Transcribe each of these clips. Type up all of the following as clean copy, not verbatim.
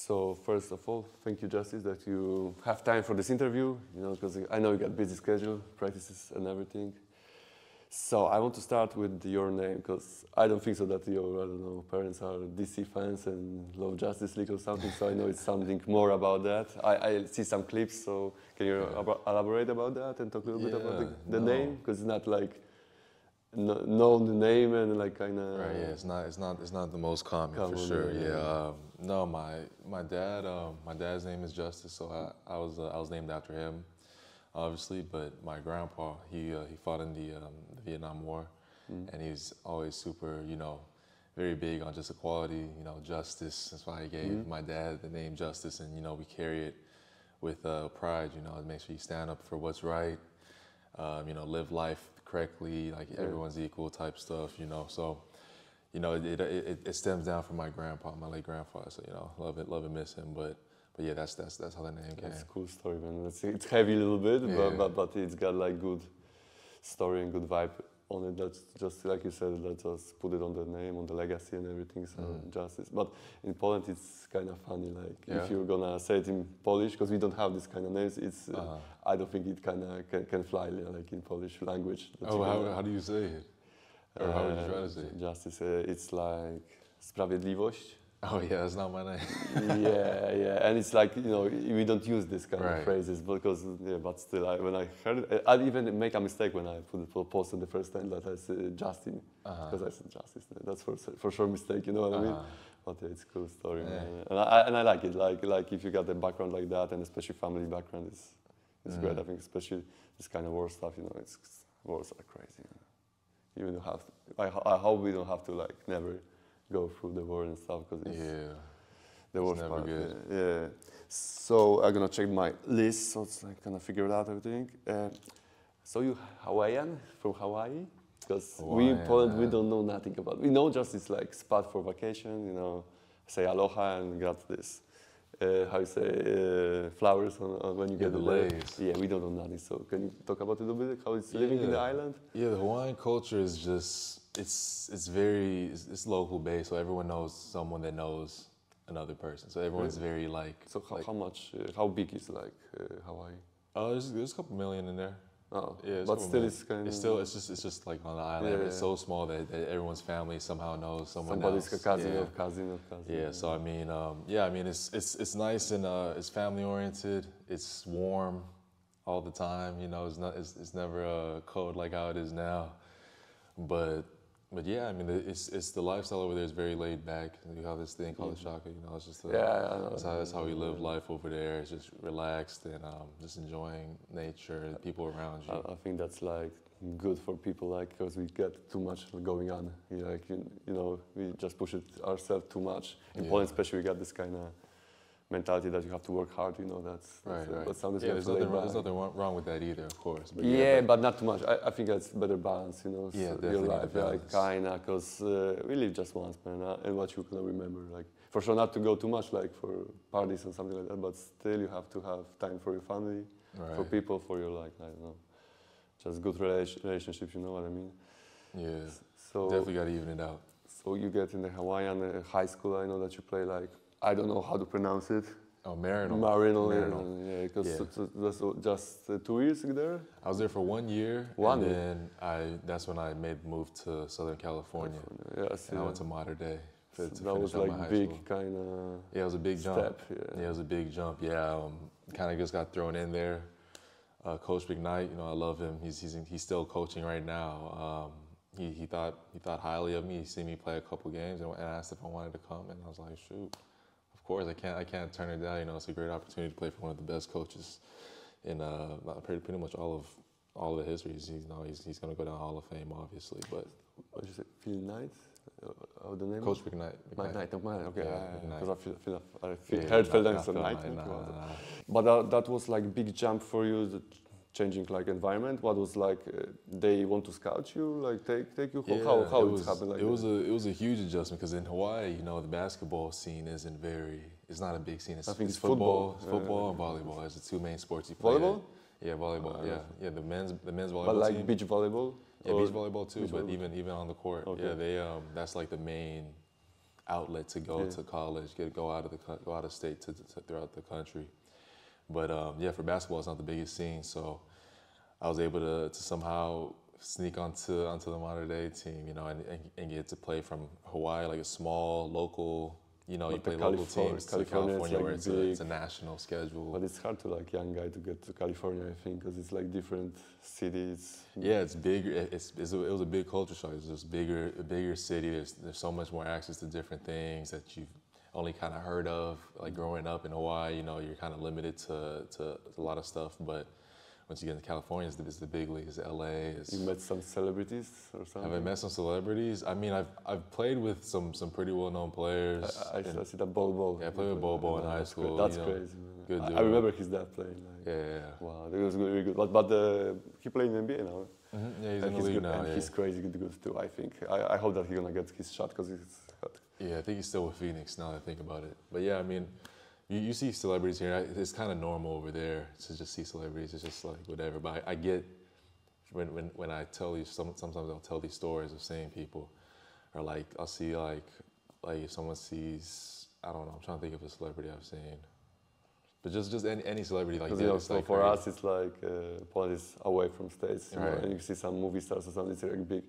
So first of all, thank you, Justice, that you have time for this interview. You know, because I know you got busy schedule, practices, and everything. So I want to start with your name because I don't think so that your parents are DC fans and love Justice League or something. So I know it's something more about that. I see some clips. So can you elaborate about that and talk a little bit about the name? Because it's not like known name and like kind of right. Yeah, it's not the most common for sure. Yeah. No, my dad's name is Justice, so I was named after him, obviously. But my grandpa, he fought in the Vietnam War, and he's always super, very big on just equality, justice. That's why he gave my dad the name Justice, and we carry it with pride. It makes sure you stand up for what's right. Live life correctly, like everyone's equal type stuff, So, it stems down from my grandpa, my late grandfather. So, love and miss him. But yeah, that's how the name came. That's a cool story, man. It's heavy a little bit, but it's got like good story and good vibe on it. That's just like you said, let's just put it on the name, on the legacy and everything. So Justice. But in Poland, it's kind of funny. Like if you're gonna say it in Polish, because we don't have this kind of names, it's I don't think it kind of can fly like in Polish language. How do you say it? Or how would you try to say it? Justice. It's like sprawiedliwość. Oh yeah, that's not my name. yeah, and it's like we don't use this kind of phrases because but still, when I heard it, I even make a mistake when I put the post the first time that I said Justin because I said Justice. That's for sure mistake, you know what I mean? But it's a cool story, man. And I like it. Like if you got a background like that, and especially family background, it's great. I think especially this kind of war stuff, it's wars are crazy. You don't have to, I hope we don't have to never go through the war and stuff because the worst part. Good. Yeah. So I'm gonna check my list so I kind of figured out everything. So you Hawaiian from Hawaii? Because we in Poland we don't know nothing about. We know just it's like spot for vacation. Say aloha and grab this. How you say flowers on when you get the legs. Yeah, we don't know nothing. So can you talk about it a little bit? How it's living in the island? Yeah, the Hawaiian culture is just it's local based, so everyone knows someone that knows another person. So everyone's very So how big is Hawaii? There's a couple million in there. Oh, yeah, but still it's kind of... It's just like on the island. Yeah. It's so small that everyone's family somehow knows someone Somebody's else. a cousin of cousin of cousin. Yeah, so I mean, it's nice and it's family oriented. It's warm all the time. It's never cold like how it is now. But yeah, I mean, it's the lifestyle over there is very laid back. You have this thing called the shaka, it's just that's how we live life over there. It's just relaxed and just enjoying nature, people around you. I think that's good for people because we get too much going on. We just push it ourselves too much. In Poland, especially, we got this kind of mentality that you have to work hard. That's right. But sometimes there's nothing wrong with that either, of course. But but not too much. I think that's better balance. Your life, kinda, because we live just once, man, and what you can remember. For sure, not to go too much, for parties and something like that. But still, you have to have time for your family, for people, for your I don't know, just good relationships. You know what I mean? Yeah. So definitely got to even it out. So you get in the Hawaiian high school. I know that you play I don't know how to pronounce it. Oh, Marino. Yeah, because that's just 2 years there? I was there for 1 year. Then that's when I made the move to Southern California. And I went to Mater Dei. So that was big kind of it was a big jump. Step, it was a big jump. Yeah, kind of just got thrown in there. Coach McKnight, I love him. He's still coaching right now. He thought highly of me. He seen me play a couple games and asked if I wanted to come, and I was like, shoot. Of course, I can't turn it down. It's a great opportunity to play for one of the best coaches in pretty much all of the history. He's going to go down Hall of Fame, obviously. But what did you say? Phil Knight? The name? Coach McKnight. McKnight. Okay. Because I heard Phil Knight. But that was big jump for you. Changing environment. What was they want to scout you, take you? How it happened? It was a huge adjustment because in Hawaii, the basketball scene it's not a big scene. I think it's football and volleyball. It's the two main sports you play. Volleyball? Yeah, volleyball. Yeah, the men's volleyball. But team. Beach volleyball. Yeah, beach volleyball too. But even on the court, yeah, they that's the main outlet to go to college, go out of state to throughout the country. But yeah, for basketball, it's not the biggest scene, so I was able to somehow sneak onto the Mater Dei team, you know, and get to play from Hawaii, like a small local. You know, you play local teams to California like where it's a national schedule. But it's hard to like young guy to get to California, I think, because it's like different cities. Yeah, it's bigger. It was a big culture shock. It's just a bigger city. There's so much more access to different things that you've only kind of heard of. Like growing up in Hawaii, you know, you're kind of limited to a lot of stuff. But once you get into California, it's the big leagues, LA. You met some celebrities or something? Have I met some celebrities? I mean, I've played with some pretty well-known players. I see that Bobo. Yeah, I played with Bobo in high school. That's crazy. Good dude. I remember his dad playing. Like, yeah. Wow, it was really good. But he played in NBA now. Mm-hmm. Yeah, he's in the league now. And he's crazy good too, I think. I hope that he's gonna get his shot because he's hot. Yeah, I think he's still with Phoenix now that I think about it. But yeah, I mean, you see celebrities here. It's kind of normal over there to just see celebrities. It's just like whatever. But I get when I tell you, sometimes I'll tell these stories of seeing people, or like I'll see like if someone sees, I don't know, I'm trying to think of a celebrity I've seen. But just any celebrity like that. You know, so like for crazy. us, it's like Poland is away from States, you know, and you see some movie stars or something. It's like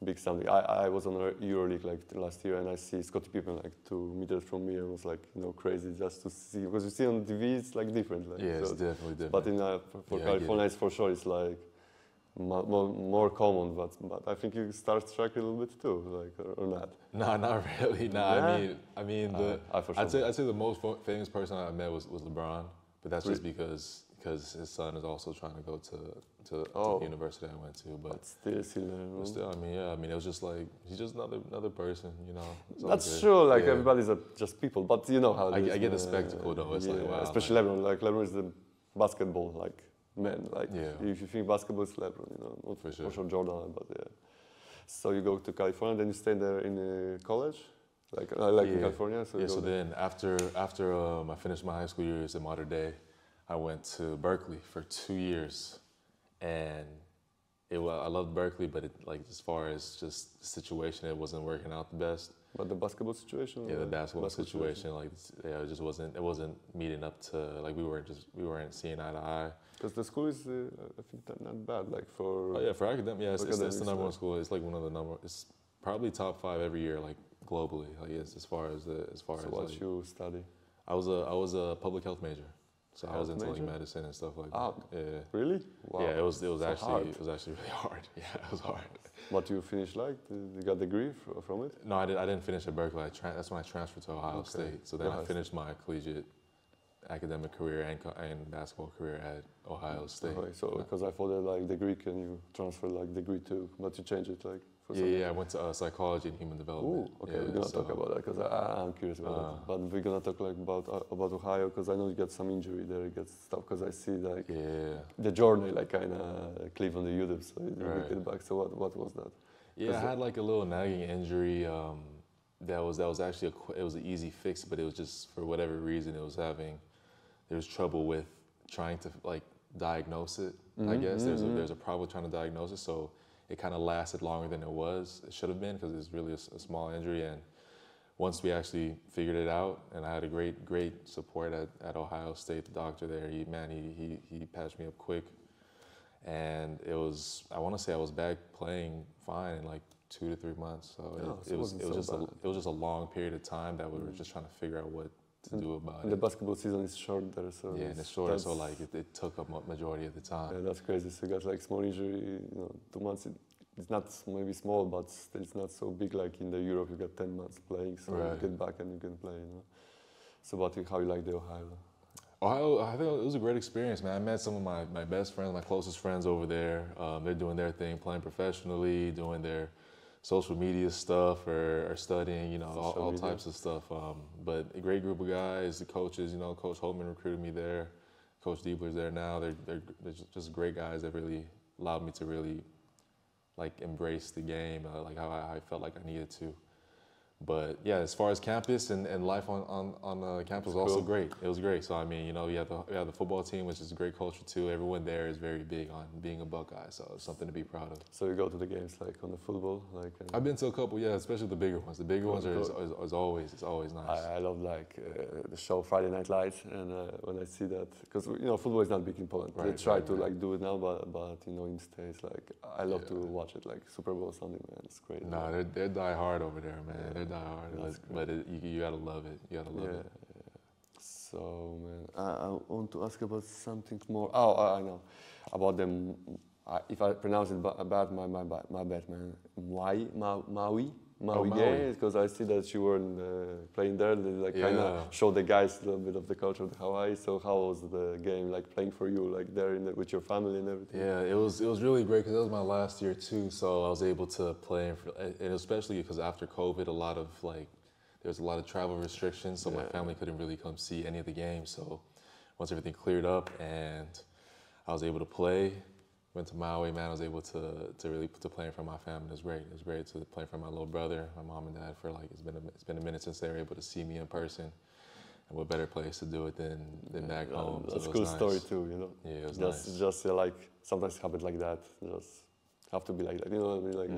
big something. I was on EuroLeague like last year, and I see Scottie Pippen like 2 meters from me, and it was like crazy just to see, because you see on TV it's like different. Like, yeah, so, it's definitely different. But in for California, it's for sure it's like more common. But I think you starstruck a little bit too, like or not? No, not really. No, yeah. I mean, I'd say the most famous person I met was LeBron, but that's just because his son is also trying to go to the university I went to. But still, I mean, yeah, I mean, it was just like he's just another person, you know. That's true. Like everybody's just people, but you know how it is. I get the spectacle though. It's like wow. Especially LeBron. Like LeBron is the basketball like man. Like if you think basketball, it's LeBron. You know, not for sure Jordan, but yeah. So you go to California, then you stay there in college, like in California. So so then after I finished my high school years at Mater Dei, I went to Berkeley for 2 years, and I loved Berkeley, but as far as just the situation, it wasn't working out the best. But the basketball situation? Yeah, the basketball situation, it just wasn't meeting up to, like we weren't seeing eye to eye. Because the school is, I think, not bad, like for... Oh yeah, for academic, yeah, it's the number one school. It's like one of the it's probably top 5 every year, like globally, like as far as. So what you study? I was a public health major. So I was into like medicine and stuff like that. Yeah. Really? Wow. Yeah, it was actually hard. It was actually really hard. Yeah, it was hard. What you finished like? You got a degree from it? No, I didn't finish at Berkeley. That's when I transferred to Ohio State. So then I finished my collegiate academic career and basketball career at Ohio State. Okay, so because I thought that like degree, can you transfer like degrry too? But you change it like. Yeah, I went to psychology and human development. Ooh, okay, we're gonna talk about that because I'm curious about that. But we're gonna talk like about Ohio because I know you got some injury there, you get stuff because I see like the journey like kind of clip on the YouTube, so you get back. So what was that? Yeah, I had like a little nagging injury. That was actually it was an easy fix, but it was just for whatever reason there was trouble with trying to like diagnose it. I guess there's a problem trying to diagnose it, so it kind of lasted longer than it should have been, because it was really a small injury. And once we actually figured it out, and I had a great support at Ohio State, the doctor there, he patched me up quick. And I want to say I was back playing fine in like 2 to 3 months. So it was just a long period of time that we were just trying to figure out what to do about it. The basketball season is short there, so yeah, and it's shorter, so like it took up majority of the time. Yeah, that's crazy. So you got like small injury, 2 months. It's not maybe small, but it's not so big like in the Europe. You got 10 months playing, so you get back and you can play. So, how you like the Ohio? Ohio, I think it was a great experience, man. I met some of my best friends, my closest friends over there. They're doing their thing, playing professionally, doing their social media stuff or studying, all types of stuff. But a great group of guys, the coaches, Coach Holtman recruited me there. Coach Diebler's there now. They're just great guys that really allowed me to really like embrace the game, like how I felt like I needed to. But yeah, as far as campus and life on campus was also great. It was great. So I mean, you know, we have the football team, which is a great culture too. Everyone there is very big on being a Buckeye, so it's something to be proud of. So you go to the games like on the football, like. I've been to a couple, yeah, especially the bigger ones. The bigger ones are is always nice. I love like the show Friday Night Lights, and when I see that, because you know football is not big in Poland. They try to like do it now, but you know in States, like I love to watch it, like Super Bowl Sunday, man, it's great. No, they're die hard over there, man. They're die hard. But you gotta love it. You gotta love it. So, man, I want to ask about something more. Oh, I know. About them. If I pronounce it bad, my bad, man. Maui? Because I see that you were playing there. They like kind of show the guys a little bit of the culture of Hawaii. So how was the game like playing for you, like there with your family and everything? Yeah, it was really great because it was my last year too. So I was able to play, and especially because after COVID, there was a lot of travel restrictions, so my family couldn't really come see any of the games. So once everything cleared up and I was able to play, went to Maui, man, I was able to really play in front of my family. It was great. It was great to play in front of my little brother, my mom and dad, for like, it's been a minute since they were able to see me in person. And what better place to do it than back home. That's a cool story too, you know? Yeah, it was nice. Just like, sometimes happen like that. Just have to be like that, you know what I mean? Like,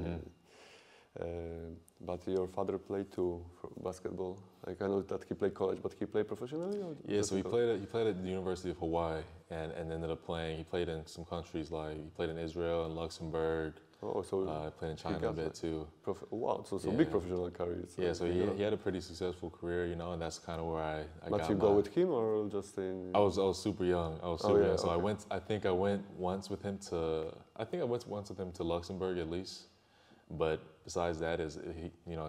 but your father played too for basketball. Like I know that he played college, but he played professionally. Yeah, so he played at the University of Hawaii, and ended up playing. He played in some countries like he played in Israel and Luxembourg. Oh, so played in China a bit too. Wow, so big professional career. So yeah, so he had a pretty successful career, you know, and that's kind of where I but got you go with him or just in? I was super young. I was super young. So I think I went once with him to Luxembourg at least. But besides that, it's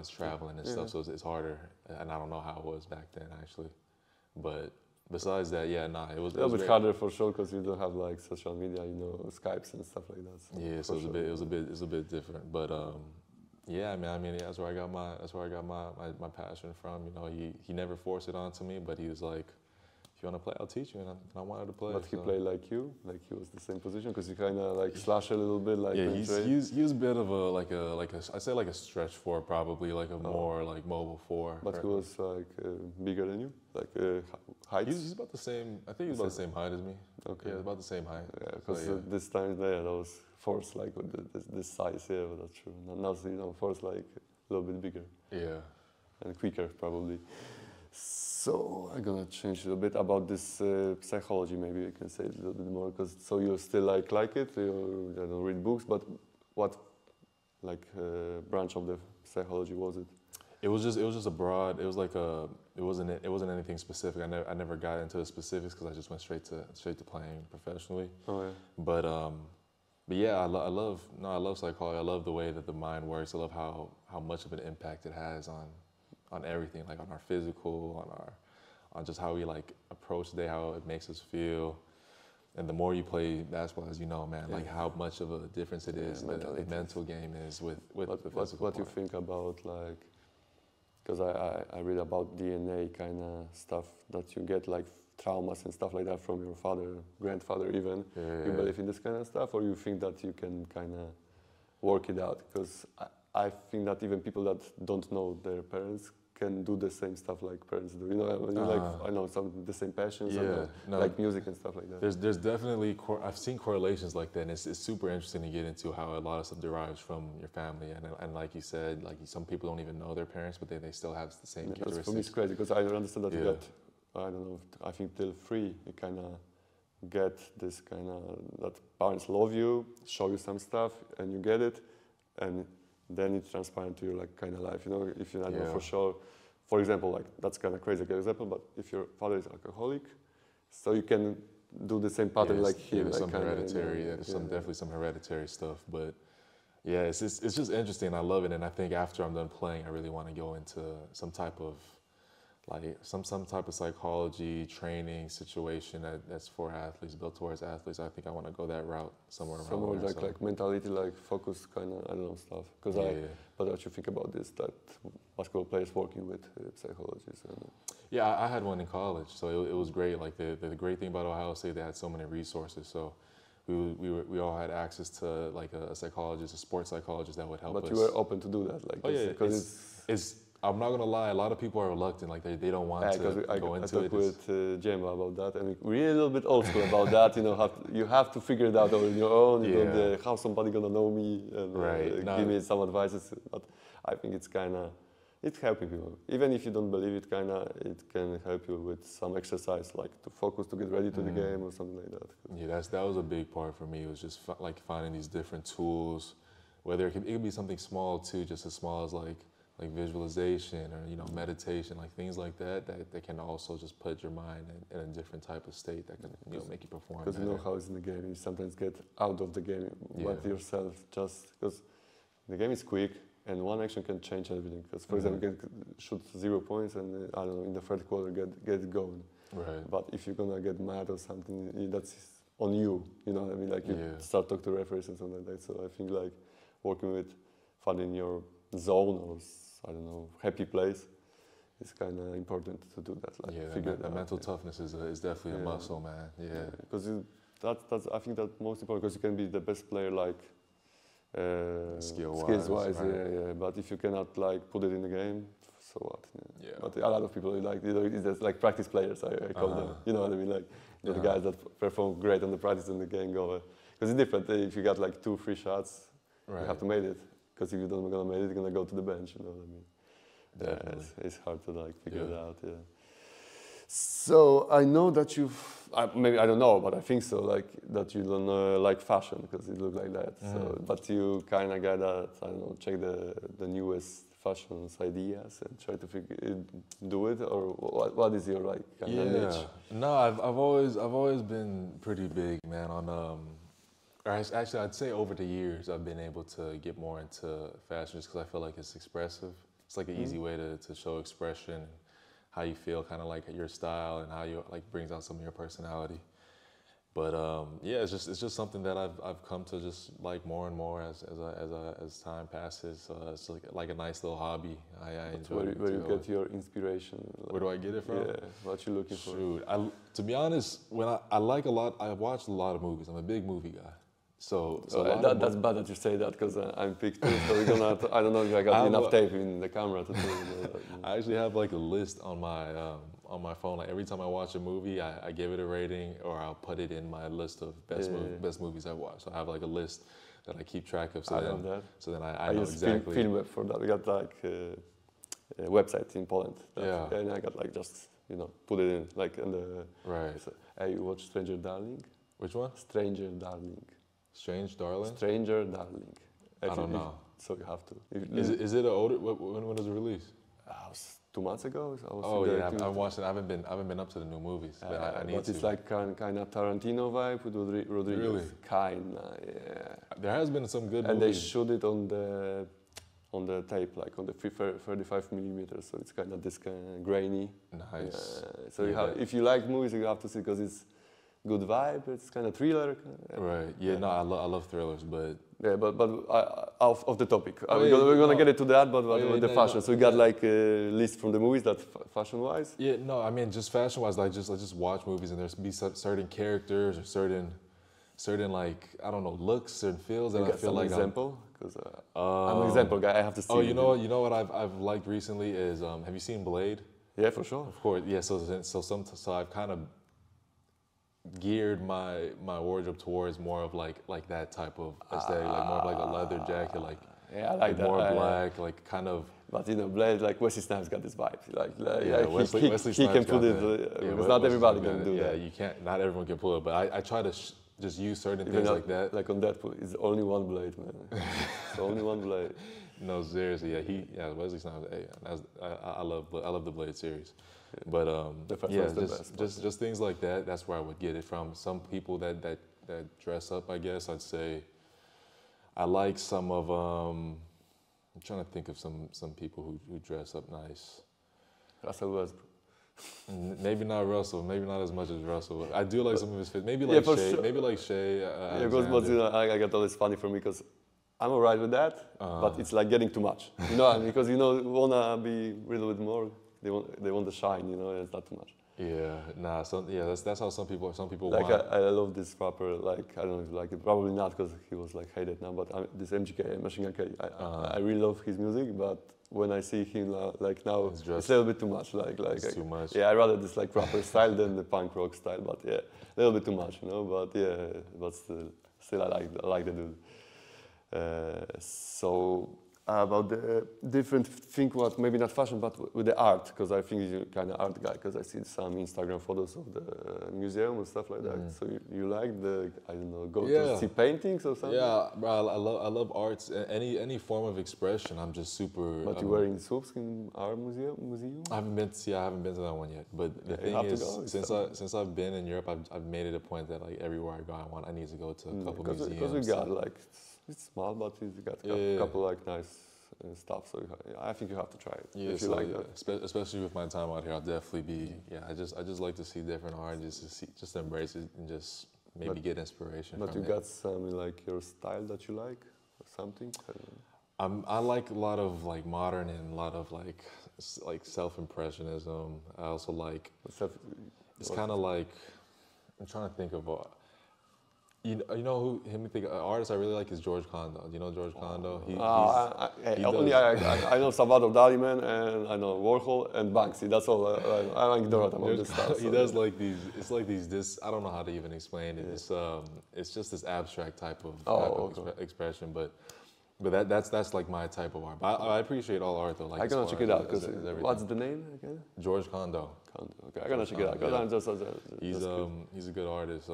traveling and stuff, so it's harder. And I don't know how it was back then actually. But besides that, it was a little bit harder for sure because you don't have like social media, you know, Skypes and stuff like that. So yeah, so it was a bit different. But I mean, that's where I got my passion from. You know, he never forced it onto me, but he was like, if you want to play, I'll teach you, and I wanted to play. But he played like you, like he was the same position, because he kind of like slash a little bit, like he was a bit of I say like a stretch four, probably like a more like mobile four. But he was like bigger than you, like height. He's about the same. I think he's about the same height as me. Okay, yeah, about the same height. Yeah, because this time there was force like with this size. Yeah, but that's true. Now you know force like a little bit bigger. Yeah, and quicker probably. So I'm gonna change a little bit about this psychology. Maybe you can say it a little bit more, because so you still like it. You don't read books, but what branch of the psychology was it? It was just a broad. It was like it wasn't anything specific. I never got into the specifics because I just went straight to playing professionally. Oh yeah. But yeah, I love psychology. I love the way that the mind works. I love how much of an impact it has on everything, like on our physical, on just how we like approach the day, how it makes us feel. And the more you play basketball, as you know, man, like how much of a difference it is, the mental game is with the physical What do you think about like, because I read about DNA kind of stuff that you get, like traumas and stuff like that from your father, grandfather even. You believe in this kind of stuff, or you think that you can kind of work it out? Because I think that even people that don't know their parents can do the same stuff like parents do. You know, I know the same passions, like music and stuff like that. There's definitely I've seen correlations like that, and it's super interesting to get into how a lot of stuff derives from your family. And like you said, like some people don't even know their parents, but they still have the same characteristics. For me, it's crazy because I understand that you got, I don't know, I think till 3 you kind of get this kind of that parents love you, show you some stuff, and you get it, and then it's transparent to your like kind of life, you know. If you don't know for sure, for example, like that's kind of crazy example, but if your father is alcoholic, so you can do the same pattern like him. There's like some hereditary, definitely some hereditary stuff, but yeah, it's just interesting. I love it, and I think after I'm done playing, I really want to go into some type of some type of psychology training situation that's for athletes, built towards athletes. I think I want to go that route somewhere around there. Like mentality, like focus kind of, I don't know, stuff. Because but what you think about this, that basketball players working with psychologists? Yeah, I had one in college, so it was great. Like the great thing about Ohio State, they had so many resources. So we all had access to like a psychologist, a sports psychologist that would help us. But you were open to do that, like? Oh yeah, I'm not gonna lie, a lot of people are reluctant, like they don't want to go into it. I talked with Gemma about that, and we're a little bit old school about that. You know, you have to figure it out on your own. You don't, how somebody gonna know me and give me some advices. But I think it's it's helping people. Even if you don't believe it, it can help you with some exercise, like to focus to get ready to the game or something like that. Yeah, that was a big part for me. It was just like finding these different tools, whether it could be something small too, just as small as like visualization or meditation, like things like that can also just put your mind in a different type of state that can make you perform better. Because you know how it's in the game, you sometimes get out of the game with yourself, just because the game is quick and one action can change everything. Because for example, you can shoot 0 points and I don't know, in the third quarter get going. Right. But if you're gonna get mad or something, that's on you. You know what I mean? Like you start talk to referees and something like that. So I think like working with finding your zone or I don't know, happy place. It's kind of important to do that. Like the mental toughness is definitely a muscle, man. Yeah, because that's I think that's most important because you can be the best player like skills wise, right? But if you cannot like put it in the game, so what? Yeah. But a lot of people it's just like practice players. I call them. You know what I mean? Like the guys that perform great on the practice and the game go. Because it's different. If you got like 2-3 shots, you have to make it. Because if you don't gonna make it, you're gonna go to the bench. You know what I mean? Definitely. It's hard to like figure it out. Yeah. So I know that maybe I don't know, but I think so. Like that you don't like fashion because it looks like that. So, but you kind of gotta check the newest fashion ideas and try to do it. Or what is your like kind of niche? No, I've always been pretty big, man, on actually, I'd say over the years, I've been able to get more into fashion just because I feel like it's expressive. It's like an easy way to show expression, how you feel, kind of like your style, and how you like brings out some of your personality. But it's just something that I've come to just like more and more as time passes. It's like a nice little hobby. I enjoy it. Where you get your inspiration? Where do I get it from? Yeah, what you looking for? Shoot, to be honest, I watch a lot of movies. I'm a big movie guy. So that's bad that you say that because I'm picked too. So we're gonna. I don't know if I got enough tape in the camera to do that. I actually have like a list on my phone. Like every time I watch a movie, I give it a rating or I'll put it in my list of best movies I watch. So I have like a list that I keep track of. So then I know exactly. Film for that. We got like a website in Poland. And I got like just put it in like in the. Right. So, hey, you watch Stranger Darling? Which one? Stranger Darling. Strange Darling? Stranger Darling. I don't know. So you have to. Is it an older? When was it released? 2 months ago. I've watched it. I haven't been up to the new movies, but I need to. But it's like kind of Tarantino vibe with Rodriguez. Really? Kinda, yeah. There has been some good. And movies. They shoot it on the tape, like on the 35 millimeters. So it's kind of this kind of grainy. Nice. So if you like movies, you have to see because it's good vibe. It's kind of thriller. Right. Yeah. No, I love thrillers, but. Yeah, but off the topic. We're gonna get into that, but the fashion. So we got like a list from the movies that fashion-wise. Yeah. No, I mean just fashion-wise, like just watch movies and there's be certain characters or certain like I don't know looks, certain feels that I feel like. Example, because I'm an example guy. I have to see. Oh, you know what I've liked recently is have you seen Blade? Yeah, for sure. Of course. Yeah. So I've kind of geared my wardrobe towards more of like that type of aesthetic, like more of like a leather jacket, like I like that. More black, like kind of. But Blade, like Wesley Snipes got this vibe, Wesley he can put it. Because not everybody can do that. Yeah, you can't. Not everyone can pull it, but I try to just use certain things like that. Like on Deadpool, it's only one blade, man. It's only one blade. No, seriously, Wesley Snipes. Hey, I love the Blade series. But just things like that. That's where I would get it from. Some people that dress up, I guess I'd say. I like some of. I'm trying to think of some people who dress up nice. Russell Westbrook. Maybe not Russell. Maybe not as much as Russell. I do like some of his fits. Maybe like Shea. Sure. Maybe like Shea. Because I got always funny for me because I'm alright with that, but it's like getting too much. Because you wanna be a little bit more. They want the shine. It's not too much. Yeah, nah, that's how some people Like want. I love this rapper. Like I don't know if you like it. Probably not because he was like hated now. But this MGK, Machine Gun Kelly. I really love his music. But when I see him like now, it's a little bit too much. It's too much. Yeah, I rather this like rapper style than the punk rock style. But yeah, a little bit too much, you know. But yeah, but still I like the dude. So about the different thing, what maybe not fashion, but with the art, because I think you're kind of art guy, because I see some Instagram photos of the museum and stuff like that. So you like the, I don't know, go to see paintings or something? Yeah, bro, I love arts, any form of expression. I'm just super. But you were in Słupsk art museum? I haven't been to that one yet. But the thing is, since I've been in Europe, I've made it a point that like everywhere I go, I need to go to a couple museums. Because we got like. It's small, but it's got a couple like nice stuff. So I think you have to try it if you like that. Especially with my time out here, I'll definitely be. Yeah, I just like to see different art, just to embrace it and just maybe get inspiration. But you got some like your style that you like or something. I like a lot of like modern and a lot of like self-impressionism. I also like. It's kind of like I'm trying to think of. You know who an artist I really like is George Condo. Do you know George Condo? I know Salvador Dali, man, and I know Warhol and Banksy. That's all. I like Dorot about this stuff. He does like these. It's like these. I don't know how to even explain it. It's just this abstract type of expression, but that's like my type of art. But I appreciate all art though. Like I'm gonna check it out. Because what's the name again? George Condo. Okay, I'm gonna check it out. Yeah. He's a good artist.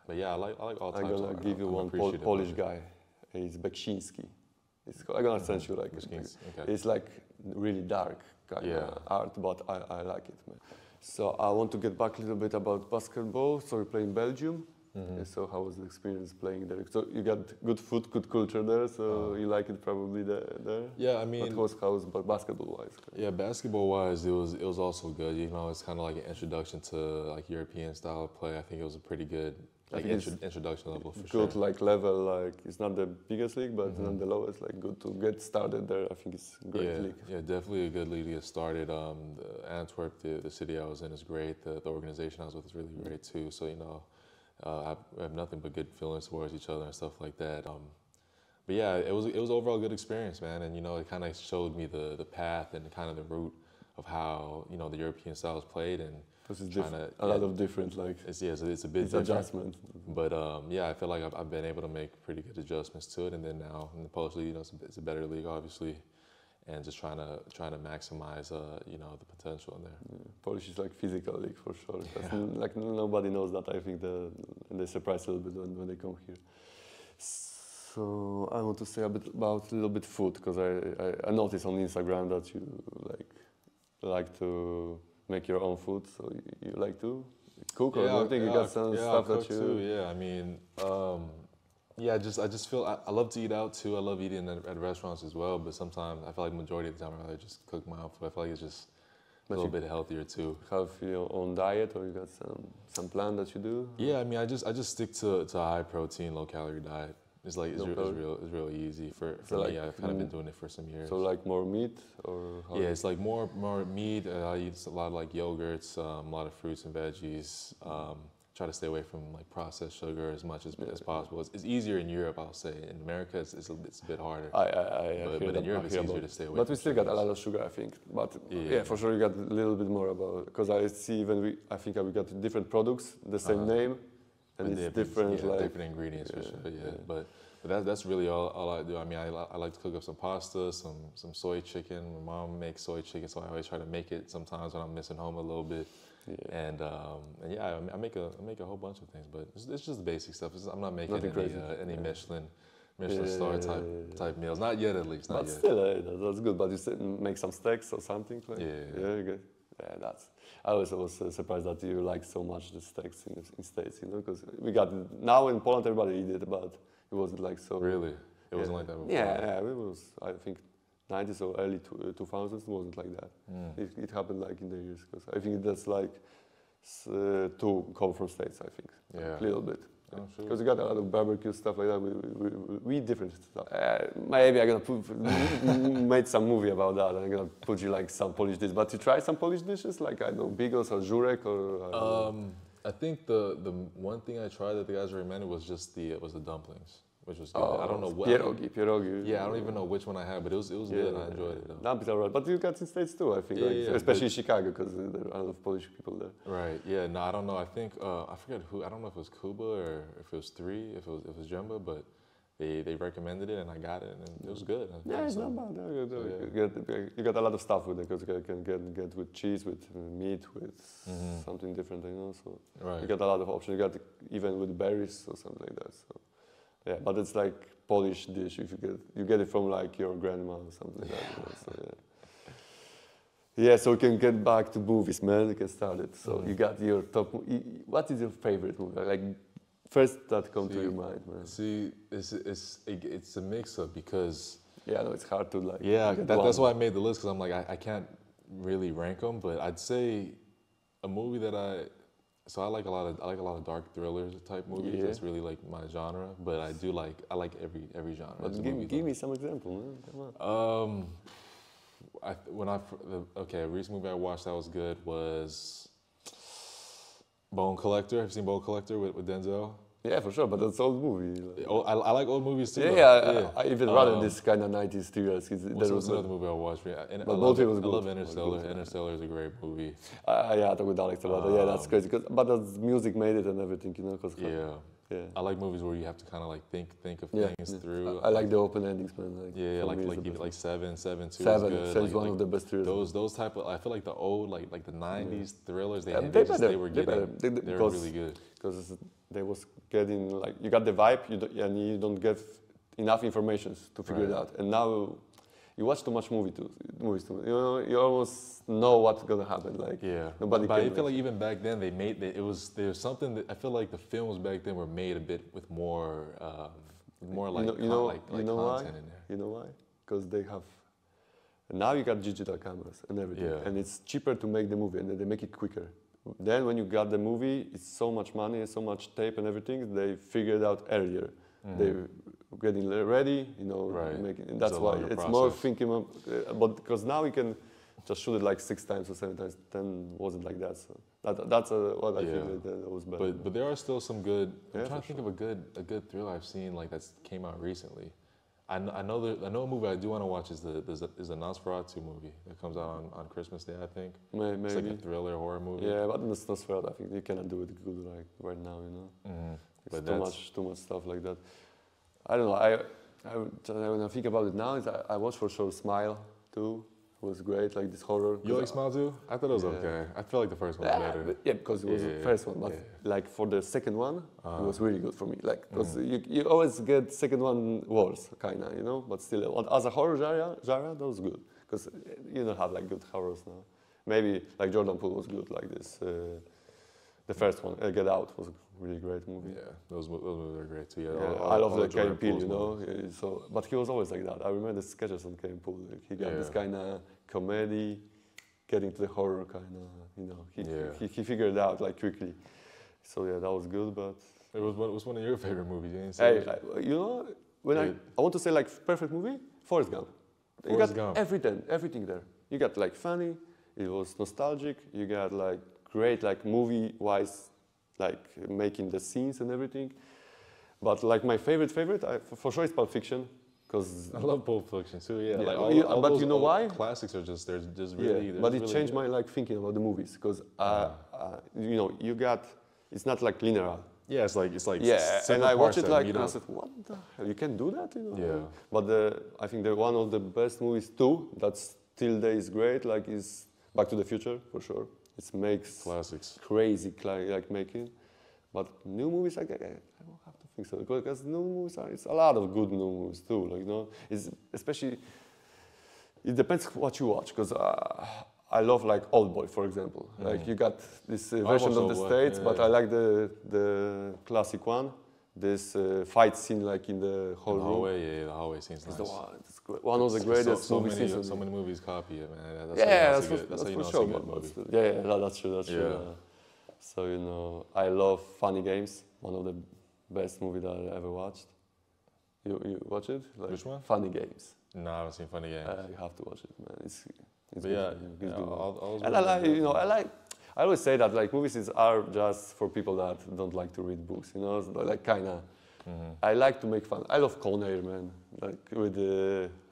But yeah, I like all types. I'm gonna give you one Polish guy. He's Beksiński. I'm gonna send you like it's like really dark kind of art, but I like it, man. So I want to get back a little bit about basketball. So you play in Belgium. So how was the experience playing there? So you got good food, good culture there. So you like it probably there. Yeah, I mean, how's basketball wise? Yeah, basketball wise, it was also good. You know, it's kind of like an introduction to like European style of play. I think it was a pretty good. Like introduction level for sure. Good like level, like it's not the biggest league, but not the lowest. Like good to get started there. I think it's a great league. Yeah, definitely a good league to get started. Antwerp, the city I was in, is great. The organization I was with is really great too. So you know, I have nothing but good feelings towards each other and stuff like that. But yeah, it was overall a good experience, man. And you know, it kind of showed me the path and kind of the route of how the European style is played and. Because it's a lot of different, like it's a bit adjustment. But I feel like I've been able to make pretty good adjustments to it, and then now in the Polish league, it's a better league, obviously, and just trying to maximize the potential in there. Yeah. Polish is like physical league for sure. Like nobody knows that. I think they surprise a little bit when they come here. So I want to say a little bit food, because I noticed on Instagram that you like to make your own food, so you like to cook, or do you think you got some stuff that you? Too, yeah, I mean, I just feel I love to eat out too. I love eating at restaurants as well, but sometimes I feel like the majority of the time I rather just cook my own food. I feel like it's just a little bit healthier too. Have your own diet, or you got some plan that you do? Yeah, I mean, I just stick to a high protein, low calorie diet. It's like it's real easy for me. I've kind of been doing it for some years. So like more meat, or how? Yeah, it's like more meat. I eat a lot of like yogurts, a lot of fruits and veggies. Try to stay away from like processed sugar as much as possible. It's easier in Europe, I'll say. In America, it's a bit harder. But in Europe, it's easier to stay away. But we still got a lot of sugar, I think. But yeah, for sure, you got a little bit more about, because I see I think we got different products, the same name. And it's different, like different ingredients for sure. Yeah. But that's really all I do. I mean, I like to cook up some pasta, some soy chicken. My mom makes soy chicken, so I always try to make it sometimes when I'm missing home a little bit. Yeah. And I make a whole bunch of things, but it's just the basic stuff. I'm not making any Michelin star type meals. Not yet, at least. Not but yet. Still, that's good. But you make some steaks or something. Like, good. Yeah, I was surprised that you like so much the steaks in States, because we got now in Poland everybody eat it, but it wasn't like so. Really, it wasn't like that before. Yeah, it was. I think 90s or early 2000s it wasn't like that. It happened like in the years, because I think that's like two come from States. I think a little bit. Because you got a lot of barbecue stuff like that. We eat different stuff. Maybe I'm gonna made some movie about that. I'm gonna put you like some Polish dishes. But you try some Polish dishes, like I don't know, bigos or żurek or. I think the one thing I tried that the guys recommended was just the dumplings, which was good. I don't know what. Pierogi. Yeah, I don't even know which one I had, but it was good. I enjoyed it. Dumplings are right, but you got in States too, I think. Especially in Chicago, because there are a lot of Polish people there. Right. Yeah. No, I don't know. I think I forget who. I don't know if it was Kuba or if it was Three, if it was Jemba, but they recommended it and I got it and it was good. Yeah, it's not bad. You got a lot of stuff with it because you can get with cheese, with meat, with something different, you know. So you got a lot of options. You got even with berries or something like that. So yeah, but it's like Polish dish. If you get it from like your grandma or something like that. You know, so yeah. Yeah, so we can get back to movies, man. We can start it. So you got your top. What is your favorite movie? Like. First that come to your mind, man. See, it's a mix-up because... Yeah, no, it's hard to like... Yeah, that's why I made the list, because I'm like, I can't really rank them, but I'd say a movie that I like a lot of dark thrillers type movies. Yeah. That's really like my genre, but I like every genre. But give me some example, man. Come on. A recent movie I watched that was good was... Bone Collector. Have you seen Bone Collector with Denzel? Yeah, for sure, but that's old movie. Like. I like old movies too. Yeah. I even rather this kind of 90s thrillers. What's another movie I watched? I love Interstellar. Interstellar is a great movie. Yeah, I talk with Alex about that. Yeah, that's crazy. But the music made it and everything, you know. Yeah. I like movies where you have to kind of like think of things through. I like the open endings, man. Like Seven, 2 Seven is good. Seven's one of the best thrillers. Those type of, I feel like the old, like the 90s thrillers, they were really good. Because they was getting, like, you got the vibe, and you don't get enough information to figure it out. And now you watch too much movies too. You know, you almost know what's gonna happen. Like nobody. But I feel like even back then there's something that I feel like the films back then were made a bit with more like content in there. You know why? Because they have. Now you got digital cameras and everything, and it's cheaper to make the movie, and they make it quicker. Then when you got the movie, it's so much money, so much tape and everything. They figured out earlier. They're getting ready, you know. Making, that's why it's more thinking about because now you can just shoot it like 6 times or 7 times. 10 wasn't like that. So that's what I think that was better. But there are still some good. I'm trying to think of a good thriller I've seen like that came out recently. I know a movie I do want to watch is the Nosferatu movie that comes out on Christmas Day, I think. Maybe. It's like a thriller horror movie. Yeah, but it's Nosferatu. I think you cannot do it good like right now, you know. It's too much stuff like that. I don't know. When I think about it now, I watched for sure Smile too. It was great, like this horror. You like Smile too? I thought it was okay. I feel like the first one was better. Yeah, because it was the first one. But like for the second one, it was really good for me. Like because you always get second one worse, kinda, you know. But still, as a horror genre, that was good. Because you don't have like good horrors now. Maybe like Jordan Peele was good like this. The first one, Get Out, was a really great movie. Yeah, those movies are great too. I love the Kane Peele, you know. So, but he was always like that. I remember the sketches on Kane Peele. Like, he got this kind of comedy, getting to the horror kind of, you know. He figured it out like quickly. So yeah, that was good. But it was one of your favorite movies. You didn't say you know, when I want to say like perfect movie, Forrest Gump. You got everything there. You got like funny. It was nostalgic. You got like great like movie-wise, like making the scenes and everything. But like my favorite, for sure is Pulp Fiction, because I love Pulp Fiction too. Yeah, like but you know why? Classics are just really. But it changed my like thinking about the movies, because you know it's not like linear. Yeah, it's like and I watched it like and I said, what the hell? You can do that, you know? Yeah. But I think one of the best movies too that still is great, like is Back to the Future for sure. It makes classics crazy, like making, but new movies I don't have to think so because new movies it's a lot of good new movies too. Like it's especially it depends what you watch because I love like Oldboy for example. Like you got this version of the States, but I like the classic one. This fight scene like in the hallway. Yeah, the hallway scene's nice. It's one of the greatest so many movies copy it, man. That's how you know it's a good movie. Yeah, that's true. So you know, I love Funny Games. One of the best movie that I ever watched. You watch it? Like Which one? Funny Games. No, I haven't seen Funny Games. You have to watch it, man. It's But good. yeah, It's yeah, good. And I like. I always say that like movies are just for people that don't like to read books. You know, so like kinda. I like to make fun. I love Con Air, man. Like with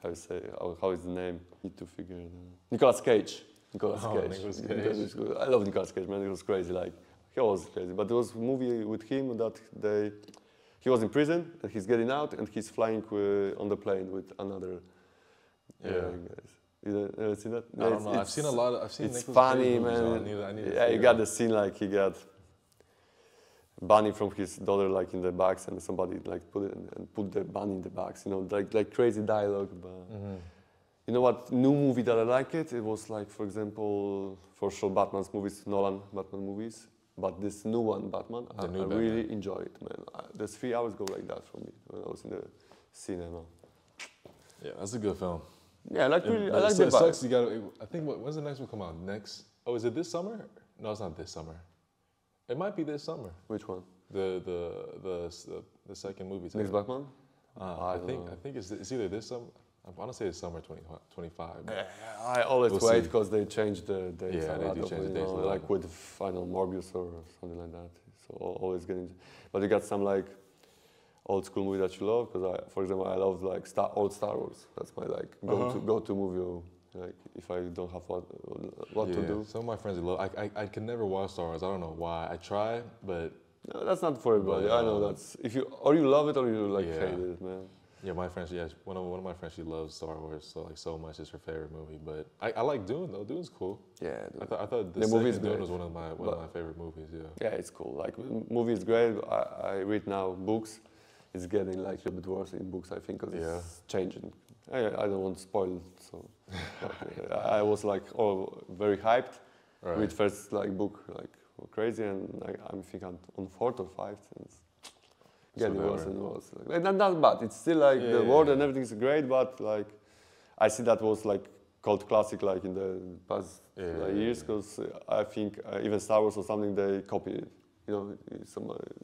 how is the name? Need to figure it out. Nicolas Cage. Nicolas Cage. I love Nicolas Cage, man. It was crazy. Like he was crazy. But there was a movie with him that he was in prison and he's getting out and he's flying on the plane with another. Guys. You ever seen that? I don't know. I've seen a lot of. I've seen. It's Nicolas funny, Cage movies, man. so I need Yeah, you got the scene like he got bunny from his daughter like in the box and somebody like put the bunny in the box. You know, like crazy dialogue. But you know what? New movie that I like it. It was like, for example, for sure Batman's movies, Nolan Batman movies. But this new one, Batman, I really enjoy it, man. The 3 hours go like that for me when I was in the cinema. Yeah, that's a good film. Yeah, I like the vibe. sucks. You gotta. I think when's the next one come out? Oh, is it this summer? No, it's not this summer. It might be this summer. Which one? The second movie. Next Batman? I think it's either this summer. I want to say it's summer 2025. Yeah, I always wait because they change the dates. Yeah, they do change the dates. Like with Morbius or something like that. So always getting. But you got some like old school movie that you love? Because for example, I love like old Star Wars. That's my like go to movie. Like if I don't have what to do. Some of my friends love. I can never watch Star Wars. I don't know why. I try, but no, that's not for everybody. I know that's if you love it or you like hate it, man. Yeah, my friend, one of my friends, she loves Star Wars so much. It's her favorite movie. But I like Dune though. Dune's cool. Yeah, Dune. I thought the movie Dune was one of my favorite movies. Yeah. Yeah, it's cool. Like movie is great. I read now books. It's getting like a bit worse in books, I think, because it's changing. I don't want to spoil it, so I was like very hyped. Right. Read first like book like crazy, and I'm thinking on 4th or 5th. And it's getting worse and worse. Like, not bad. It's still like the world and everything's great, but like I see that was like cult classic like in the past years, because I think even Star Wars or something they copied it. You know,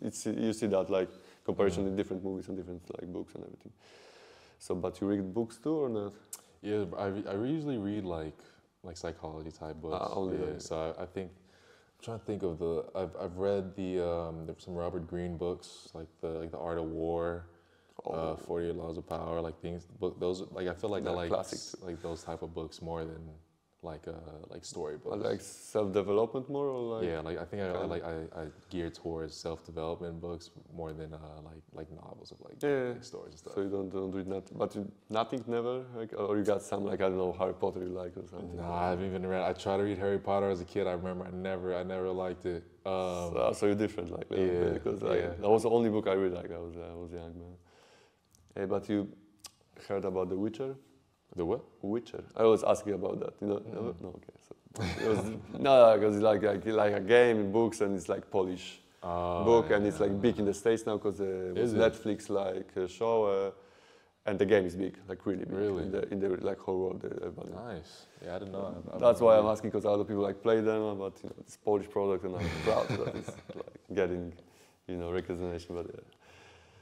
you see that like comparison in different movies and different like books and everything. So, but you read books too or not? Yeah, I usually read like psychology type books. So I think I'm trying to think of I've read there's some Robert Greene books like the Art of War, 48 Laws of Power, like those like I feel like I like those type of books more than like story books. Like self-development more, or like I think I gear towards self-development books more than like novels of like stories and stuff. So you don't read nothing, but nothing never, like, or you got some like I don't know Harry Potter you like or something. No, I haven't even read. I tried to read Harry Potter as a kid. I remember I never liked it. So you're different, like because that was the only book I read. Like I was young, man. Hey, but you heard about The Witcher? The what? Witcher. I was asking about that. You know? No, okay. So because it's like a game in books and it's like Polish book and it's like big in the States now because Netflix like show and the game is big, like really big in the like whole world. Everybody. Nice. Yeah, I didn't know. That's why I'm asking because other people like play them, but you know it's Polish product and I'm proud that it's like getting recognition. But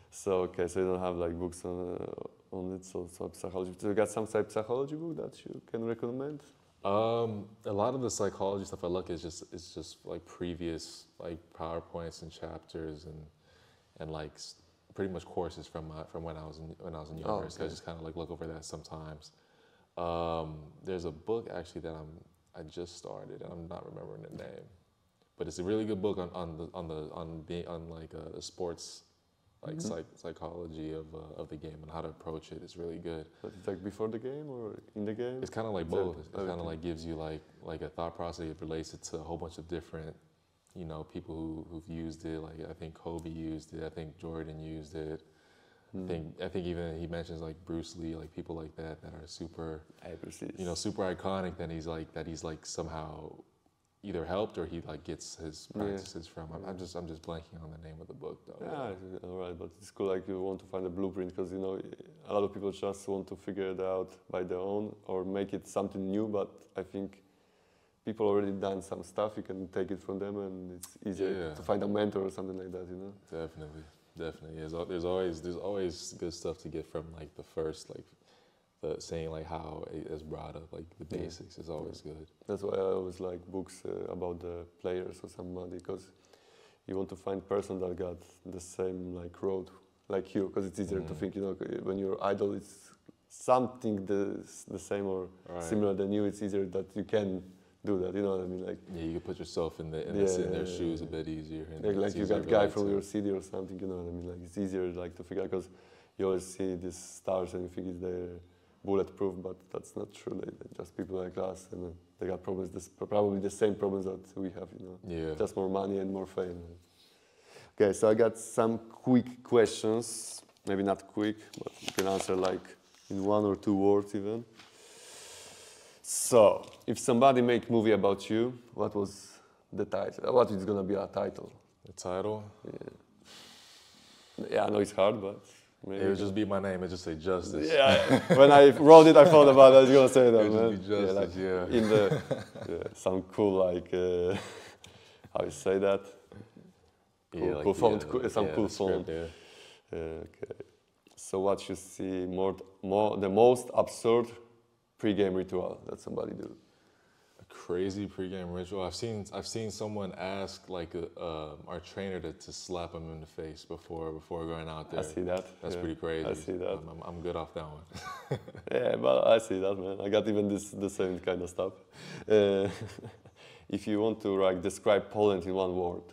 so you don't have like books on it, so psychology. So you got some psychology book that you can recommend? A lot of the psychology stuff I look at is just like previous like PowerPoints and chapters and like pretty much courses from when I was in university. I just kind of like look over that sometimes. There's a book actually that I just started and I'm not remembering the name, but it's a really good book on the sports. Like psychology of the game and how to approach it is really good. But it's like before the game or in the game? It's kind of like both. It kind of like gives you like a thought process. It relates it to a whole bunch of different, people who've used it. Like I think Kobe used it. I think Jordan used it. I think even he mentions like Bruce Lee, like people like that are super, super iconic. That he's like somehow either helped or he like gets his practices from. I'm just blanking on the name of the book though. Yeah, all right, but it's cool. Like you want to find a blueprint because a lot of people just want to figure it out by their own or make it something new. But I think people already done some stuff. You can take it from them, and it's easier to find a mentor or something like that. Definitely. Definitely. There's always good stuff to get from like the first, like the saying like how it's brought up, like the basics is always good. That's why I always like books about the players or somebody, because you want to find person that got the same like road like you, because it's easier to think, you know, when your idol is something the same or similar than you, it's easier that you can do that, you know what I mean? Like, yeah, you can put yourself in their shoes a bit easier. And like you got a guy from your city or something, you know what I mean? Like it's easier like to figure out, because you always see these stars and you think they're bulletproof, but that's not true. They're just people like us, and they got problems, probably the same problems that we have, you know? Yeah. Just more money and more fame. Okay, so I got some quick questions, maybe not quick, but you can answer like in 1 or 2 words even. So, if somebody make movie about you, what was the title? What is gonna be a title? The title? Yeah, I know it's hard, but maybe it would just be my name. It just say Justice. Yeah, when I wrote it, I thought about it. I was gonna say that, it would man. just be Justice, like in the some cool like how you say that? Cool, cool font, some cool font. Okay. So what you see the most absurd pre-game ritual that somebody do? A crazy pre-game ritual. I've seen someone ask like our trainer to slap him in the face before going out there. I see that. That's pretty crazy. I see that. I'm good off that one. Yeah, but I see that, man. I got even the same kind of stuff. If you want to like describe Poland in 1 word,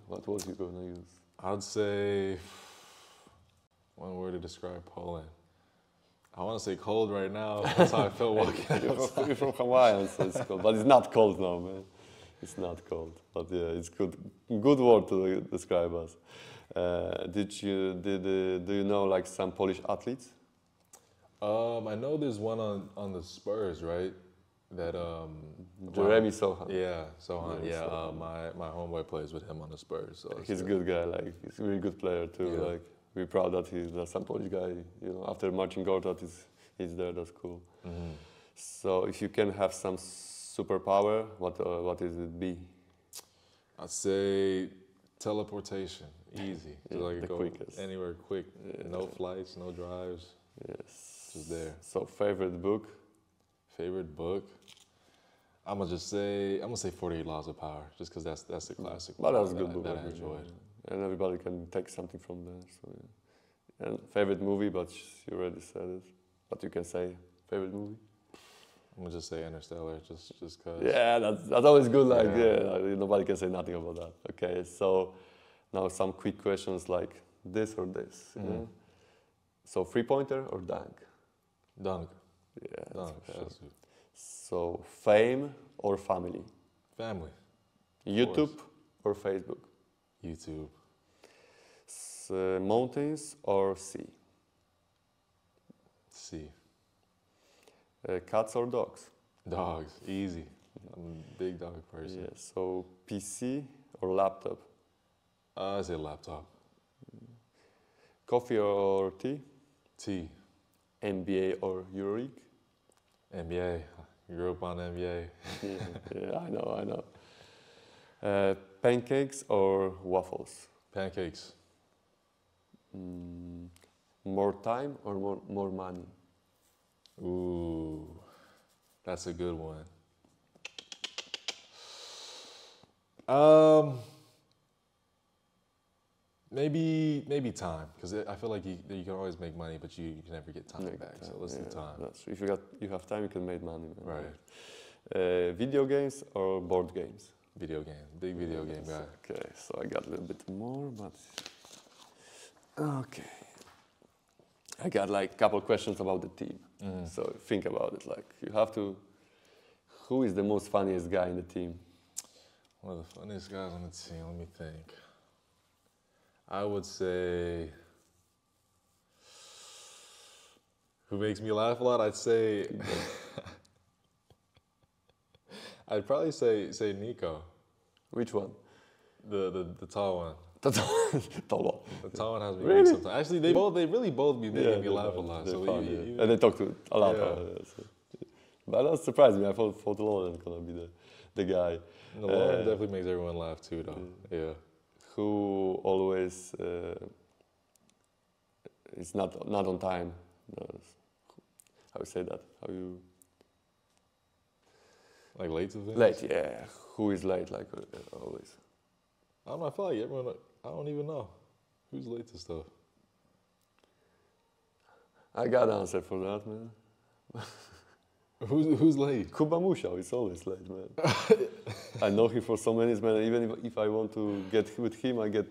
what word you gonna use? I'd say 1 word to describe Poland. I want to say cold right now. That's how I felt walking outside. You're from Hawaii, so it's cold. But it's not cold now, man. It's not cold. But yeah, it's good. Good word to describe us. Do you know like some Polish athletes? I know there's one on the Spurs, right? That Jeremy Sohan. Yeah, Sohan. Yeah, my homeboy plays with him on the Spurs. So he's a good guy. Like he's a really good player too. Yeah. Like we're proud that he's some Polish guy. You know, after Marcin Gortat he's there. That's cool. Mm-hmm. So if you can have some superpower, what is it be? I'd say teleportation. Easy. Yeah, so I could go quickest. Anywhere quick. Yeah. No flights, no drives. Yes. Just there. So favorite book? Favorite book? I'm gonna say 48 Laws of Power, just because that's the classic. But that's a good book that I enjoyed. And everybody can take something from there. So yeah. And favorite movie, but you already said it. But you can say favorite movie. I'm gonna just say Interstellar, just cause. Yeah, that's always good. Like nobody can say nothing about that. Okay, so now some quick questions like this or this. Mm-hmm. You know? So 3-pointer or dunk? Dunk. Yeah. Dunk. Sure. So fame or family? Family. YouTube or Facebook? YouTube. Mountains or sea? Sea. Cats or dogs? Dogs, easy. I'm a big dog person. Yeah, so PC or laptop? I say laptop. Coffee or tea? Tea. NBA or EuroLeague? NBA. Grew up on NBA. Yeah, I know. Pancakes or waffles? Pancakes. More time or more money? Ooh, that's a good one. Maybe time, because I feel like you can always make money, but you can never get time back. So let's do time. That's true. If you have time, you can make money. Man. Right. Video games or board games? Video game. Big video game guy. Okay, so I got a little bit more, but okay. I got like a couple questions about the team. Mm-hmm. So think about it. Like you have to. Who is the most funniest guy in the team? One of the funniest guys on the team. Let me think. I would say. Who makes me laugh a lot? I'd say. I'd probably say Nico. Which one? The tall one. The tall one. The tall one has me really? sometimes. Actually, they really both be making me laugh a lot. So and they talk to a lot. So. But that surprised me. I thought Lauren was gonna be the guy. No, Lauren definitely makes everyone laugh too, though. Yeah. Who always it's not on time. How you say that? How you like late to things? late? Yeah. Who is late? Like always. I don't know. I feel like everyone. I don't even know who's late to stuff. I got an answer for that, man. Who's late? Kuba Mushau is always late, man. I know him for so many years, man. Even if I want to get with him, I get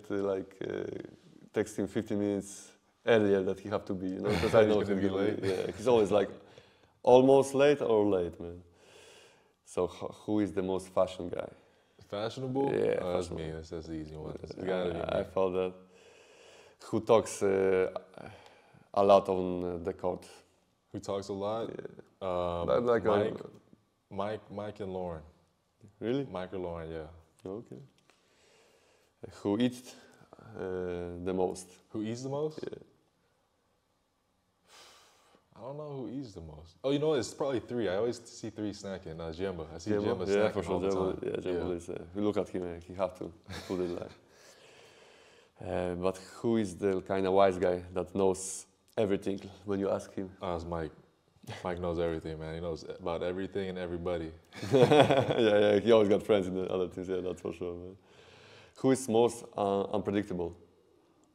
text him 15 minutes earlier that he have to be, because I know he's gonna be late. Yeah, he's always like almost late or late, man. So who is the most fashion guy? Fashionable? Yeah, that's me. That's the easy one. It's gotta be me. I felt that. Who talks a lot on the court? Who talks a lot? Yeah. Mike and Lauren. Really? Mike or Lauren, yeah. Okay. Who eats the most? Who eats the most? Yeah. I don't know who eats the most. Oh, you know what? It's probably three. I always see three snacking. Jemba. I see Jemba snacking for sure. all the time. Jemba is. You look at him, he have to put it like. But who is the kind of wise guy that knows everything when you ask him? It's Mike. Mike knows everything, man. He knows about everything and everybody. yeah, he always got friends in the other teams. Yeah, that's for sure, man. Who is most unpredictable?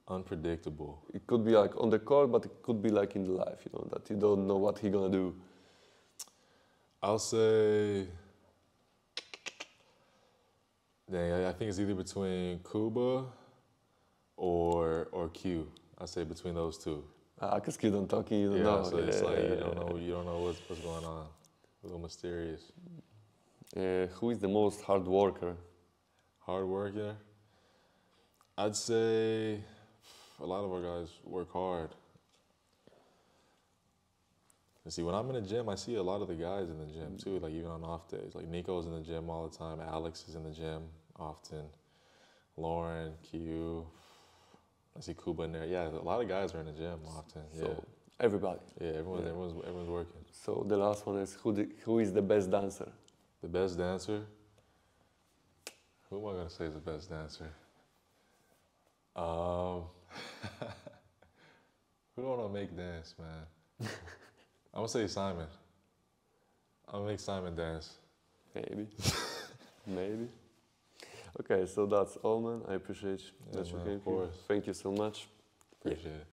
Unpredictable. It could be like on the court, but it could be like in the life, that you don't know what he's gonna do. I'll say, dang, I think it's either between Kuba or Q. I'll say between those two. Because Q don't talk, you don't know. So it's like you don't know what's going on. A little mysterious. Who is the most hard worker? Hard worker? I'd say a lot of our guys work hard. And see, when I'm in the gym, I see a lot of the guys in the gym too, like even on off days. Like Nico's in the gym all the time, Alex is in the gym often, Lauren, Q, I see Kuba in there. Yeah, a lot of guys are in the gym often. Yeah. So everybody. Yeah, everyone's working. So the last one is who is the best dancer? The best dancer? Who am I gonna say is the best dancer? Who do I want to make dance, man? I'm gonna say Simon. I'm gonna make Simon dance. Maybe. Maybe. Okay, so that's all, man. I appreciate that you came here. Thank you so much. Appreciate it.